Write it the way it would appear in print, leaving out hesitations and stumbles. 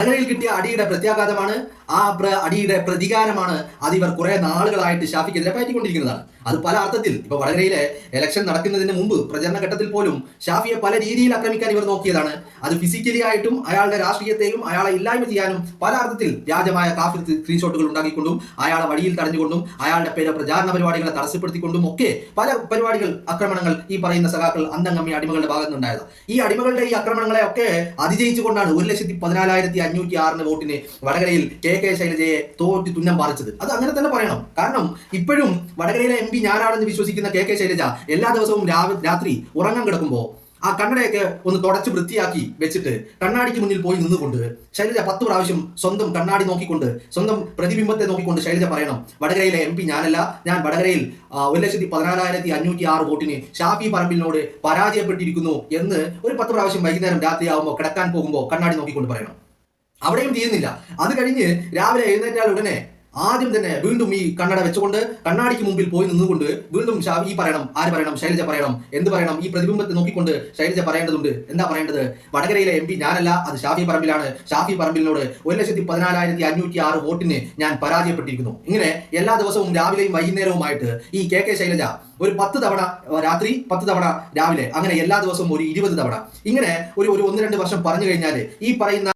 വടകരയിൽ കിട്ടിയ അടിയുടെ പ്രത്യാഘാതമാണ്, അടിയുടെ പ്രതികാരമാണ് അതിവർ കുറെ നാളുകളായിട്ട് ഷാഫിക്കെതിരെ പയറ്റിക്കൊണ്ടിരിക്കുന്നതാണ്. അത് പല അർത്ഥത്തിൽ ഇപ്പൊ വടകരയിലെ ഇലക്ഷൻ നടക്കുന്നതിന് മുമ്പ് പ്രചരണ ഘട്ടത്തിൽ പോലും ഷാഫിയെ പല രീതിയിൽ ആക്രമിക്കാൻ ഇവർ നോക്കിയതാണ്. അത് ഫിസിക്കലി ആയിട്ടും അയാളുടെ രാഷ്ട്രീയത്തെയും അയാളെ ഇല്ലായ്മ ചെയ്യാനും പല അർത്ഥത്തിൽ വ്യാജമായ കാഫിർ സ്ക്രീൻഷോട്ടുകൾ ഉണ്ടാക്കിക്കൊണ്ടും അയാളെ വഴിയിൽ തടഞ്ഞുകൊണ്ടും അയാളുടെ പേര് പ്രചാരണ പരിപാടികളെ തടസ്സപ്പെടുത്തിക്കൊണ്ടും ഒക്കെ പല പരിപാടികൾ ആക്രമണങ്ങൾ ഈ പറയുന്ന സഖാക്കൾ അന്തംഗമ്മി അടിമകളുടെ ഭാഗത്ത് നിന്നുണ്ടായത്. ഈ അടിമകളുടെ ഈ ആക്രമണങ്ങളെ ഒക്കെ അതിജയിച്ചുകൊണ്ടാണ് 1,14,506 വോട്ടിന് വടകരയിൽ കെ ശൈലജയെ തോറ്റ് തുന്നം പാലിച്ചത്. അത് അങ്ങനെ തന്നെ പറയണം. കാരണം ഇപ്പോഴും വടകരയിലെ MP ഞാനാണെന്ന് വിശ്വസിക്കുന്ന കെ ശൈലജ എല്ലാ ദിവസവും രാത്രി ഉറങ്ങാൻ കിടക്കുമ്പോൾ ആ കണ്ണടയൊക്കെ ഒന്ന് തുടച്ച് വൃത്തിയാക്കി വെച്ചിട്ട് കണ്ണാടിക്ക് മുന്നിൽ പോയി നിന്നുകൊണ്ട് ശൈലജ 10 പ്രാവശ്യം സ്വന്തം കണ്ണാടി നോക്കിക്കൊണ്ട് സ്വന്തം പ്രതിബിംബത്തെ നോക്കിക്കൊണ്ട് ശൈലജ പറയണം, വടകരയിലെ MP ഞാനല്ല, ഞാൻ വടകരയിൽ 1,14,506 വോട്ടിന് ഷാഫി പറമ്പിലിനോട് പരാജയപ്പെട്ടിരിക്കുന്നു എന്ന് ഒരു 10 പ്രാവശ്യം വൈകുന്നേരം രാത്രിയാവുമ്പോൾ കിടക്കാൻ പോകുമ്പോൾ കണ്ണാടി നോക്കിക്കൊണ്ട് പറയണം. അവിടെയും ചെയ്യുന്നില്ല. അത് കഴിഞ്ഞ് രാവിലെ എഴുന്നേറ്റാൽ ഉടനെ ആദ്യം തന്നെ വീണ്ടും ഈ കണ്ണട വെച്ചുകൊണ്ട് കണ്ണാടിക്ക് മുമ്പിൽ പോയി നിന്നുകൊണ്ട് വീണ്ടും ഈ പറയണം, ആര് പറയണം, ശൈലജ പറയണം. എന്ത് പറയണം? ഈ പ്രതിബിംബത്തെ നോക്കിക്കൊണ്ട് ശൈലജ പറയേണ്ടതുണ്ട്. എന്താ പറയേണ്ടത്? വടകരയിലെ MP ഞാനല്ല, അത് ഷാഫി പറമ്പിലാണ്. ഷാഫി പറമ്പിലിനോട് 1,14,506 വോട്ടിന് ഞാൻ പരാജയപ്പെട്ടിരിക്കുന്നു. ഇങ്ങനെ എല്ലാ ദിവസവും രാവിലെയും വൈകുന്നേരവുമായിട്ട് ഈ കെ ശൈലജ ഒരു 10 തവണ രാത്രി, 10 തവണ രാവിലെ, അങ്ങനെ എല്ലാ ദിവസവും ഒരു 20 തവണ ഇങ്ങനെ ഒരു 1-2 വർഷം പറഞ്ഞു കഴിഞ്ഞാൽ ഈ പറയുന്ന